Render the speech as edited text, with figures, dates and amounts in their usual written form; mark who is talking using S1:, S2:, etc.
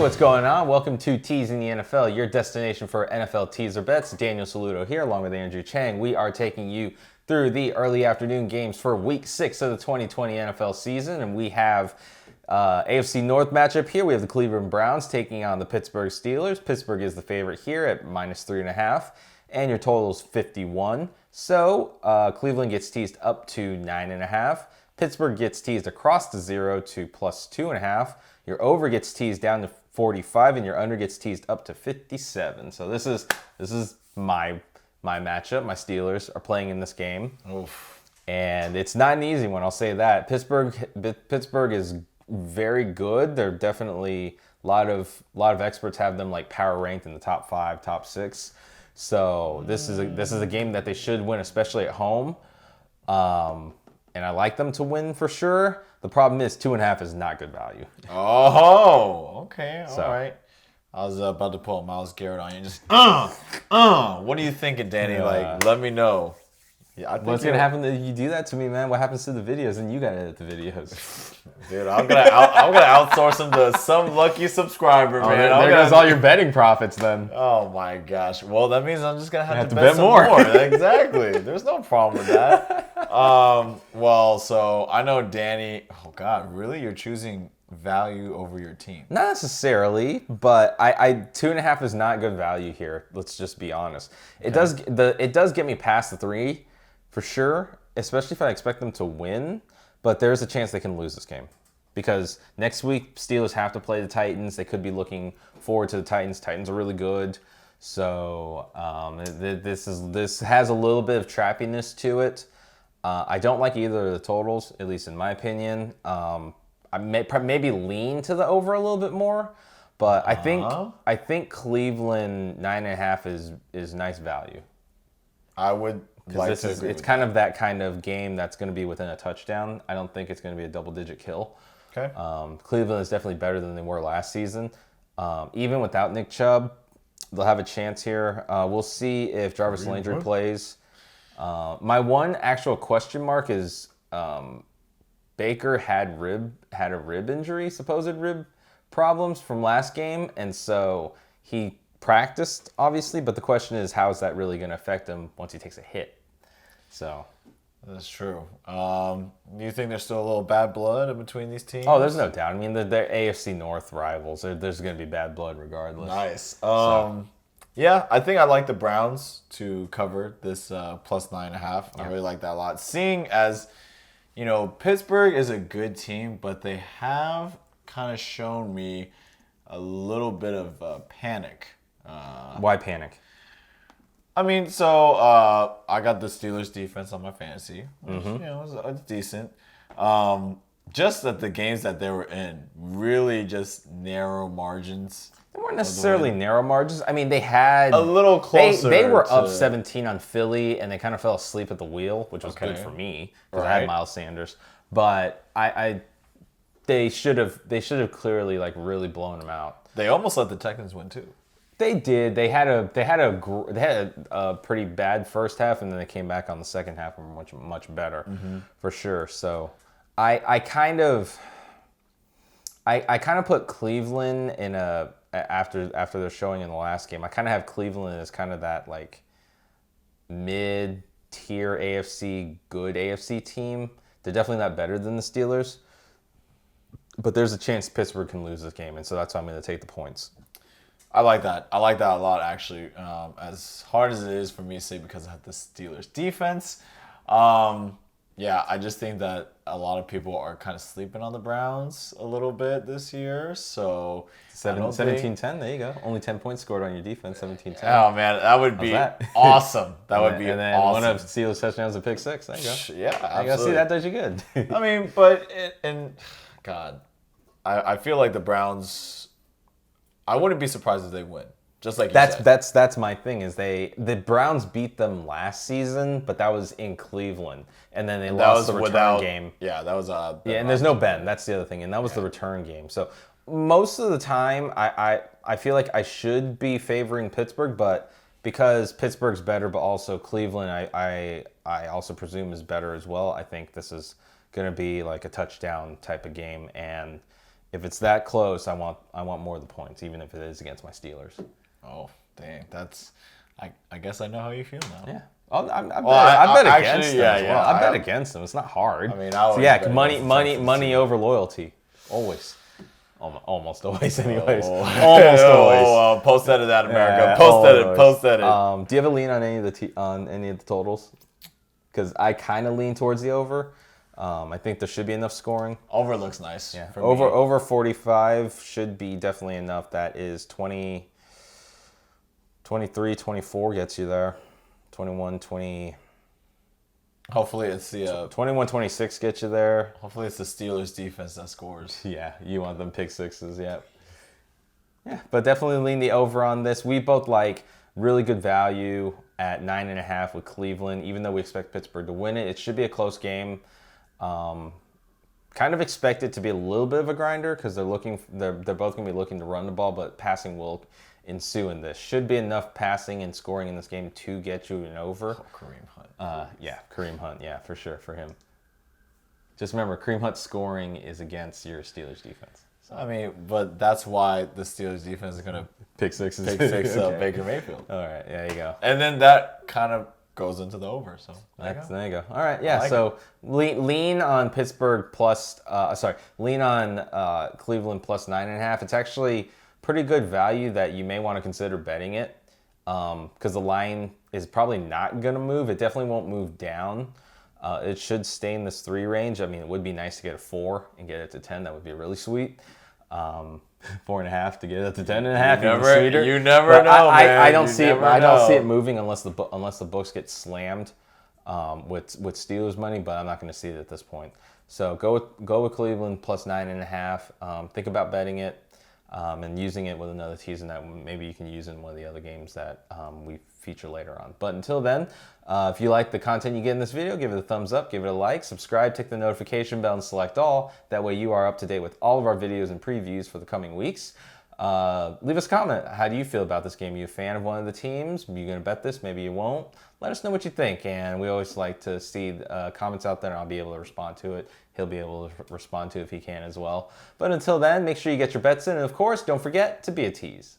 S1: what's going on? Welcome to Teasing the NFL, your destination for NFL teaser bets. Daniel Saludo here, along with Andrew Chang. We are taking you through the early afternoon games for Week 6 of the 2020 NFL season, and we have AFC North matchup here. We have the Cleveland Browns taking on the Pittsburgh Steelers. Pittsburgh is the favorite here at -3.5, and your total is 51. So Cleveland gets teased up to 9.5. Pittsburgh gets teased across the 0 to +2.5. Your over gets teased down to 45, and your under gets teased up to 57. So this is my matchup. My Steelers are playing in this game.
S2: Oof.
S1: And it's not an easy one, I'll say that. Pittsburgh is very good. They're definitely a lot of experts have them like power ranked in the top 5, top 6. So this is a game that they should win, especially at home. And I like them to win for sure. The problem is 2.5 is not good value.
S2: Oh, okay, all right. I was about to pull Myles Garrett on you. Just what are you thinking, Danny? Like, let me know.
S1: Yeah, I think what's gonna happen if you do that to me, man? What happens to the videos and you gotta edit the videos?
S2: Dude, I'm gonna outsource them to some lucky subscriber, man.
S1: There goes all your betting profits then.
S2: Oh my gosh. Well, that means I'm just gonna have to bet some more. Exactly. There's no problem with that. Well, so I know Danny. Oh God, really? You're choosing value over your team?
S1: Not necessarily, but I 2.5 is not good value here. Let's just be honest. It does get me past the 3 for sure, especially if I expect them to win. But there's a chance they can lose this game because next week Steelers have to play the Titans. They could be looking forward to the Titans. Titans are really good, so this has a little bit of trappiness to it. I don't like either of the totals, at least in my opinion. I maybe lean to the over a little bit more, but I think Cleveland 9.5 is nice value.
S2: I would like to agree.
S1: It's kind of that kind of game that's going to be within a touchdown. I don't think it's going to be a double-digit kill.
S2: Okay.
S1: Cleveland is definitely better than they were last season. Even without Nick Chubb, they'll have a chance here. We'll see if Jarvis Landry plays. My one actual question mark is Baker had a rib injury, supposed rib problems from last game, and so he practiced, obviously, but the question is, how is that really going to affect him once he takes a hit? So
S2: that's true. Do you think there's still a little bad blood in between these teams?
S1: Oh, there's no doubt. I mean, they're AFC North rivals. There's going to be bad blood regardless.
S2: Nice. Yeah, I think I like the Browns to cover this +9.5. I really like that a lot. Seeing as, you know, Pittsburgh is a good team, but they have kind of shown me a little bit of panic.
S1: Why panic?
S2: I mean, so I got the Steelers defense on my fantasy, which you know is decent. Just that the games that they were in, really just narrow margins.
S1: They weren't necessarily narrow margins. I mean, they had
S2: a little closer.
S1: They were up 17 on Philly, and they kind of fell asleep at the wheel, which was good for me because I had Miles Sanders. But they should have clearly like really blown them out.
S2: They almost let the Texans win too.
S1: They did. They had a pretty bad first half, and then they came back on the second half and were much better for sure. So I kind of put Cleveland in a after their showing in the last game. I kind of have Cleveland as kind of that like mid-tier AFC, good AFC team. They're definitely not better than the Steelers, but there's a chance Pittsburgh can lose this game, and so that's why I'm going to take the points.
S2: I like that. I like that a lot, actually. As hard as it is for me to say because I have the Steelers defense, yeah, I just think that a lot of people are kind of sleeping on the Browns a little bit this year. So
S1: 17-10, there you go. Only 10 points scored on your defense, 17-10.
S2: Oh, man, that would be awesome. That would be awesome. And then
S1: one of Steelers touchdowns, a pick 6. There you go.
S2: Yeah, absolutely.
S1: You see, that does you good.
S2: I mean, but, God, I feel like the Browns, I wouldn't be surprised if they win. Just like you said.
S1: That's my thing is the Browns beat them last season, but that was in Cleveland, and then they lost the return game.
S2: Yeah, that was
S1: and there's no Ben. That's the other thing, and that was the return game. So most of the time, I feel like I should be favoring Pittsburgh, but because Pittsburgh's better, but also Cleveland, I also presume is better as well. I think this is going to be like a touchdown type of game, and if it's that close, I want more of the points, even if it is against my Steelers.
S2: Oh, dang. I guess I know how you feel now.
S1: Yeah. I bet against them as well. I bet
S2: I
S1: against them. It's not hard.
S2: I mean,
S1: money over loyalty. Always. Almost always, anyways.
S2: Oh.
S1: Almost always.
S2: Post edit that, America.
S1: Yeah,
S2: Post edit.
S1: Do you have a lean on any of the totals? Because I kind of lean towards the over. I think there should be enough scoring.
S2: Over looks nice.
S1: Yeah.
S2: For
S1: Over 45 should be definitely enough. That is 20, 23, 24 gets you there. 21, 20.
S2: Hopefully it's the
S1: 21, 26 gets you there.
S2: hopefully it's the Steelers defense that scores.
S1: Yeah, you want them pick sixes, yeah. Yeah, but definitely lean the over on this. We both like really good value at 9.5 with Cleveland, even though we expect Pittsburgh to win it. It should be a close game. Kind of expect it to be a little bit of a grinder because they're both going to be looking to run the ball, but passing will ensue in this. Should be enough passing and scoring in this game to get you an over.
S2: Oh, Kareem Hunt.
S1: Yeah, Kareem Hunt. Yeah, for sure for him. Just remember, Kareem Hunt's scoring is against your Steelers defense.
S2: So. I mean, but that's why the Steelers defense is gonna
S1: pick sixes.
S2: Okay. Baker Mayfield.
S1: All right, there you go.
S2: And then that kind of goes into the over. So
S1: there you go. All right, yeah. So lean on Pittsburgh lean on Cleveland plus 9.5. It's actually pretty good value that you may want to consider betting it because the line is probably not going to move. It definitely won't move down. It should stay in this 3 range. I mean, it would be nice to get a 4 and get it to 10. That would be really sweet. 4.5 to get it to 10.5.
S2: You never know, man.
S1: I don't see it. I don't see it moving unless the books get slammed with Steelers money. But I'm not going to see it at this point. So go with Cleveland plus 9.5. Think about betting it. And using it with another teasing that maybe you can use in one of the other games that we feature later on. But until then, if you like the content you get in this video, give it a thumbs up, give it a like, subscribe, tick the notification bell, and select all. That way you are up to date with all of our videos and previews for the coming weeks. Leave us a comment. How do you feel about this game? Are you a fan of one of the teams? Are you going to bet this? Maybe you won't. Let us know what you think. And we always like to see comments out there, and I'll be able to respond to it. He'll be able to respond to it if he can as well. But until then, make sure you get your bets in. And of course, don't forget to be a tease.